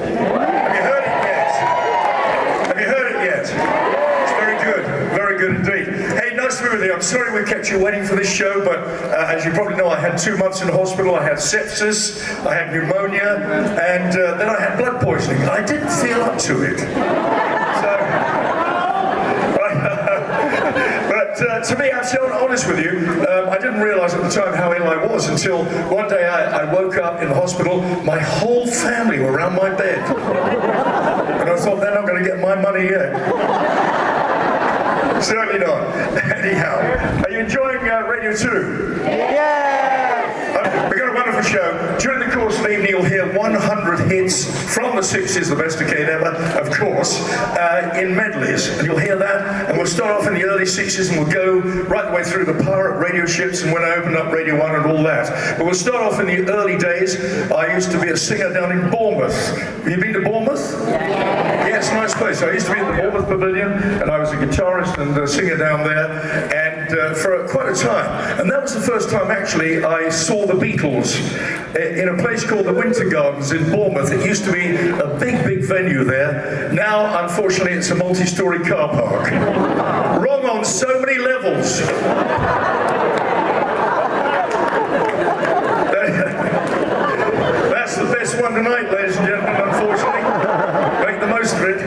Have you heard it yet? Have you heard it yet? It's very good indeed. Hey, nice to be with you. I'm sorry we kept you waiting for this show, but as you probably know, I had 2 months in the hospital. I had sepsis, I had pneumonia, and then I had blood poisoning. I didn't feel up to it. To be absolutely honest with you, I didn't realise at the time how ill I was until one day I woke up in the hospital. My whole family were around my bed. And I thought, they're not going to get my money yet. Certainly not. Anyhow, are you enjoying Radio 2? Yeah! We've got a wonderful show. During the course of the evening, you'll hear 100 hits from the 60s, the best decade ever, of course, in medleys. And you'll hear that. And we'll start off in the early 60s and we'll go right the way through the pirate radio ships and when I opened up Radio 1 and all that. But we'll start off in the early days. I used to be a singer down in Bournemouth. Have you been to Bournemouth? Yeah, it's a nice place. I used to be at the Bournemouth Pavilion and I was a guitarist and a singer down there. And for quite a time. And that was the first time actually I saw the Beatles in a place called the Winter Gardens in Bournemouth. It used to be a big venue there. Now, unfortunately, it's a multi-storey car park. Wrong on so many levels. That's the best one tonight, ladies and gentlemen, unfortunately. Make the most of it.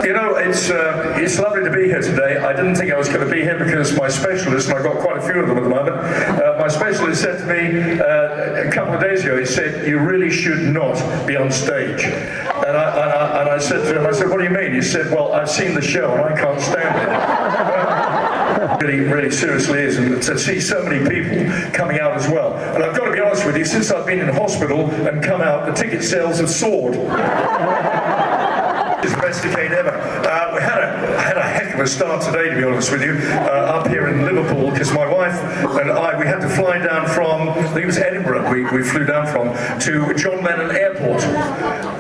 You know, it's lovely to be here today. I didn't think I was going to be here because my specialist, and I've got quite a few of them at the moment, my specialist said to me a couple of days ago, he said, you really should not be on stage. And I said to him, I said, what do you mean? He said, well, I've seen the show and I can't stand it. Really seriously is, and to see so many people coming out as well. And I've got to be honest with you, since I've been in hospital and come out, the ticket sales have soared. It's the best decade ever. I had a heck of a start today, to be honest with you, up here in Liverpool, because my wife and we had to fly down from, I think it was Edinburgh, we flew down from, to John Lennon Airport.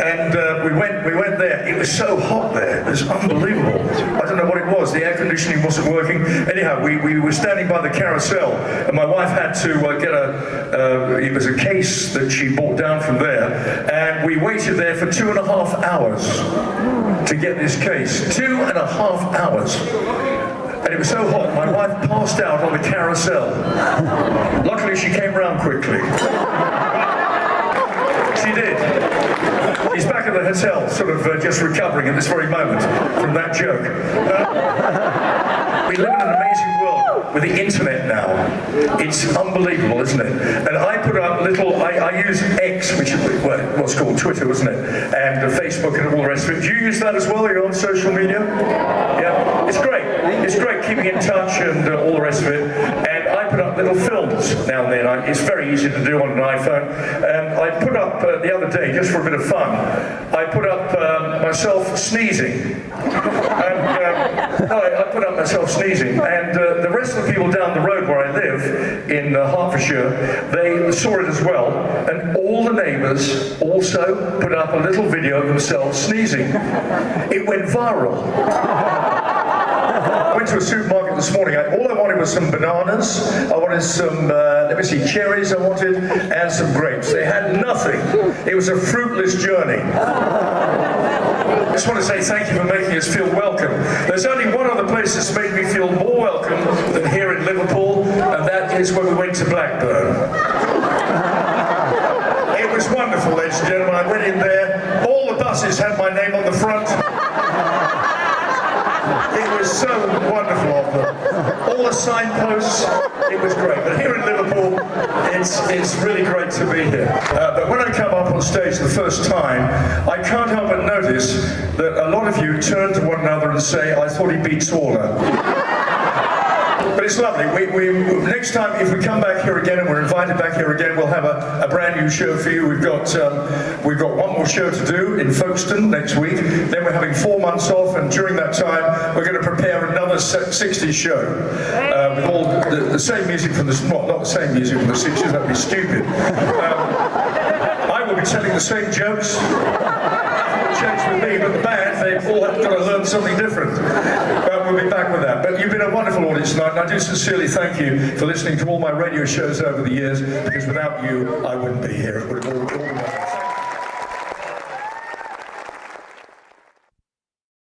And we went there. It was so hot there. It was unbelievable. I don't know what it was. The air conditioning wasn't working. Anyhow, we were standing by the carousel, and my wife had to get it was a case that she bought down from there, and we waited there for 2.5 hours to get this case. 2.5 hours. And it was so hot, my wife passed out on the carousel. Luckily, she came round quickly. She did. He's back at the hotel, sort of just recovering at this very moment from that joke. We live in an amazing world with the internet now. It's unbelievable, isn't it? And I put up I use X, which is what's called Twitter, isn't it? And Facebook and all the rest of it. Do you use that as well? Are you on social media? Yeah, it's great. It's great keeping in touch and all the rest of it. And I put up little films now and then. It's very easy to do on an iPhone. And I put up the other day, just for a bit of fun, I put up myself sneezing. I put up myself sneezing, and the rest of the people down the road where I live, in Hertfordshire, they saw it as well, and all the neighbours also put up a little video of themselves sneezing. It went viral. I went to a supermarket this morning. All I wanted was some bananas. I wanted some, cherries I wanted, and some grapes. They had nothing. It was a fruitless journey. I just want to say thank you for making us feel welcome. There's only one other place that's made me feel more welcome than here in Liverpool, and that is when we went to Blackburn. It was wonderful, ladies and gentlemen. I went in there. All the buses had my name on the front. It was so wonderful of them. All the signposts, it was great. But here in Liverpool, it's really great to be here. But when I come up on stage the first time, I can't help but notice that a lot of you turn to one another and say, I thought he'd be taller. But it's lovely. Next time, if we come back here again and we're invited back here again, we'll have a brand new show for you. We've got one more show to do in Folkestone next week. Then we're having 4 months off, and during that time, we're going to prepare another 60s show with all the same music from not the same music from the 60s. That'd be stupid. I will be telling the same jokes. Change with me, but the band, they've all got to learn something different. But we'll be back with that. But you've been a wonderful audience tonight, and I do sincerely thank you for listening to all my radio shows over the years, because without you, I wouldn't be here. It would have all